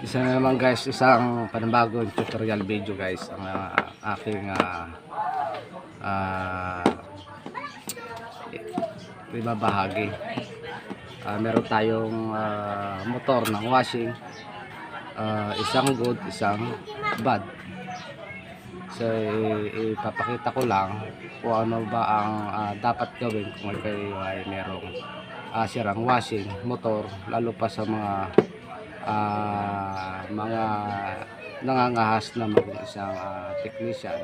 Isa na naman guys, isang panibagong tutorial video guys ang aking ibabahagi. Meron tayong motor ng washing, isang good, isang bad. So ipapakita ko lang kung ano ba ang dapat gawin kung kayo ay merong sirang washing motor, lalo pa sa mga nangangahas na maging isang technician.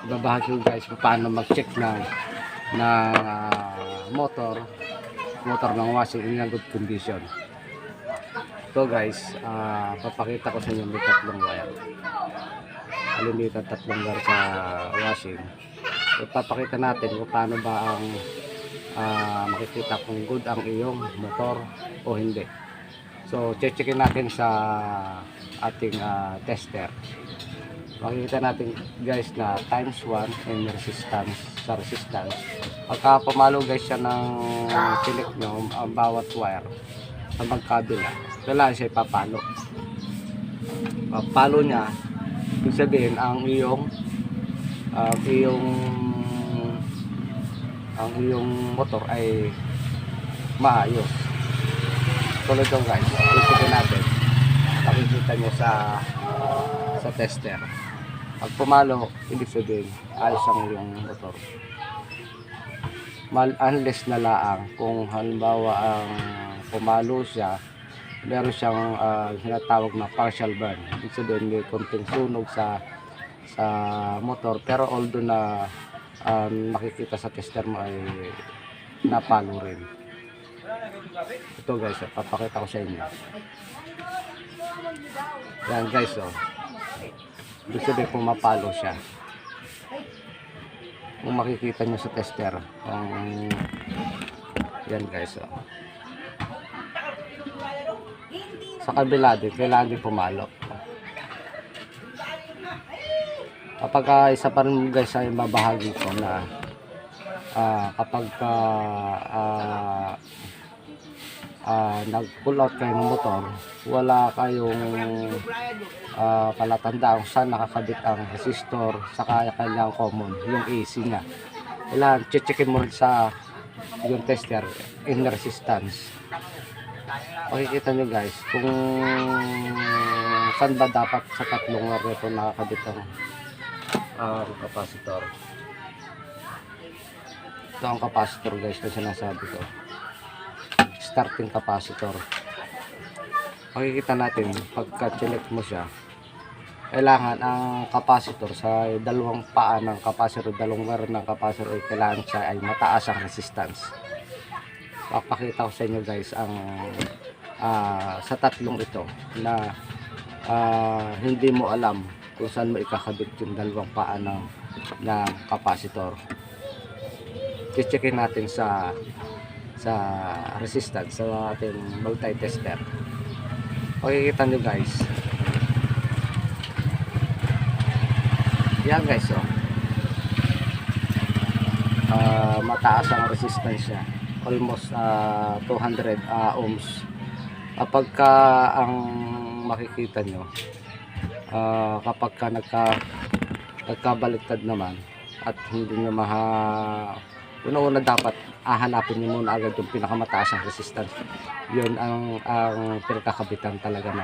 Babahagi ko guys kung paano mag-check ng motor ng washing in a good condition. Ito guys, papakita ko sa inyo may tatlong wire. Halimitan tatlong wire sa washing. Papakita natin kung paano ba ang makikita kung good ang iyong motor o hindi. So checkin natin sa ating tester. Makikita natin guys na times 1 in resistance, sa resistance. Pagka pumalo guys siya ng select nyo ang bawat wire sa magkabila, kailangan siya ipapalo. Palo niya, ibig sabihin ang iyong motor ay maayos. Tulad ito guys, itikin natin, makikita nyo sa tester. Pag pumalo, ibig sabihin ayos ang iyong motor. Unless na laang kung halimbawa ang pumalo siya, meron siyang sinatawag na partial burn. Ibig sabihin may konting sunog sa motor, pero although na makikita sa tester mo ay napalo rin. Ito guys, papakita ko sa inyo. Yan guys, ibig sabihin pumapalo siya. Kung makikita nyo sa tester, yan guys, sa kabila din kailangan din pumalo. Kapag isa pa rin guys ay mabahagi ko na kapag nag-pull out kayo ng motor, wala kayong palatandaan kung saan nakakabit ang resistor saka kanyang common, yung AC niya. Kailangan checkin mo rin sa yung tester in resistance. Makikita nyo guys kung saan ba dapat sa tatlong wire ito nakakabit ang capacitor. Ito ang capacitor guys na sinasabi ko, starting capacitor. Makikita natin pagka check mo siya, kailangan ang capacitor sa dalawang paa ng capacitor, dalawang wire ng capacitor ay kailangan siya ay mataas ang resistance. Papakita ko sa inyo guys ang sa tatlong ito na hindi mo alam kung saan mo ikakabit yung dalawang paa ng capacitor. Checkin natin sa resistance sa ating multi-tester. Makikita nyo guys, yan guys, mataas ang resistance niya, almost 200 ohms. Kapag ang makikita nyo, kapag nagkabaliktad naman at hindi nyo una-una dapat hanapin nyo muna agad yung pinakamataas ang resistance. Yun ang pinakakabitan talaga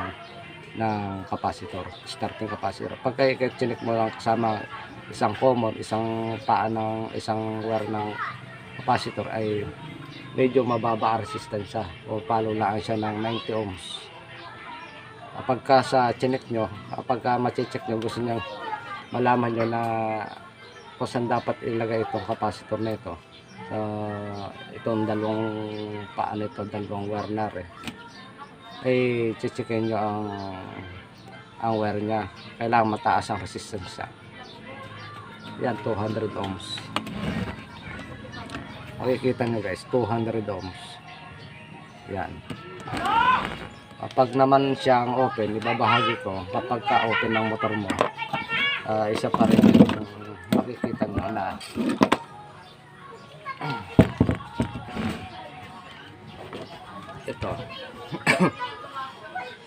ng capacitor, starting capacitor. Pag chinik mo lang kasama isang common, isang paa ng isang wire ng capacitor ay medyo mababa ang resistance o palo lang siya ng 90 ohms. Kapag sa chinik nyo, kapag ma-check nyo, gusto nyo malaman nyo na kung saan dapat ilagay itong capacitor na ito, itong dalawang paa nito, dalawang wire na rin, ay checkin nyo ang wire nya. Kailangan mataas ang resistance siya. Yan, 200 ohms. Makikita nyo guys, 200 ohms. Yan. Kapag naman siyang open, ibabahagi ko kapag ka-open ng motor mo, isa pa rin makikita nyo na ito.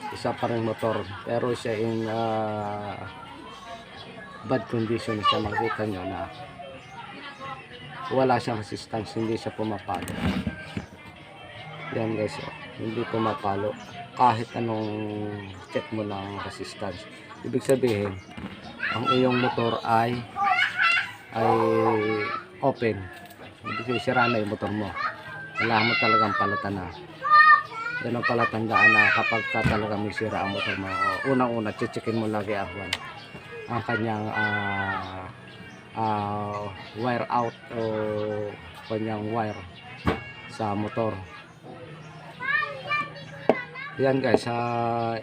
Isa pa rin motor, pero siya in bad condition siya. Makita nyo na wala siyang resistance, hindi siya pumapalo. Yan guys, oh, hindi pumapalo kahit anong check mo ng resistance. Ibig sabihin, ang iyong motor ay open. Ibig sabihin, sira na yung motor mo. Kailangan mo talagang palatan na. Yan ang palatandaan na kapag ka talaga may sira ang motor mo. Unang-una, checkin mo lagi ang kanyang wire out o kanyang wire sa motor. Yan guys,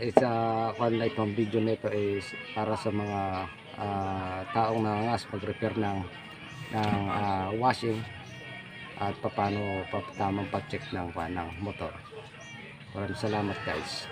itong video nito is para sa mga taong nangangas mag-repair ng washing at paano tamang pag-check ng motor. Maraming salamat guys.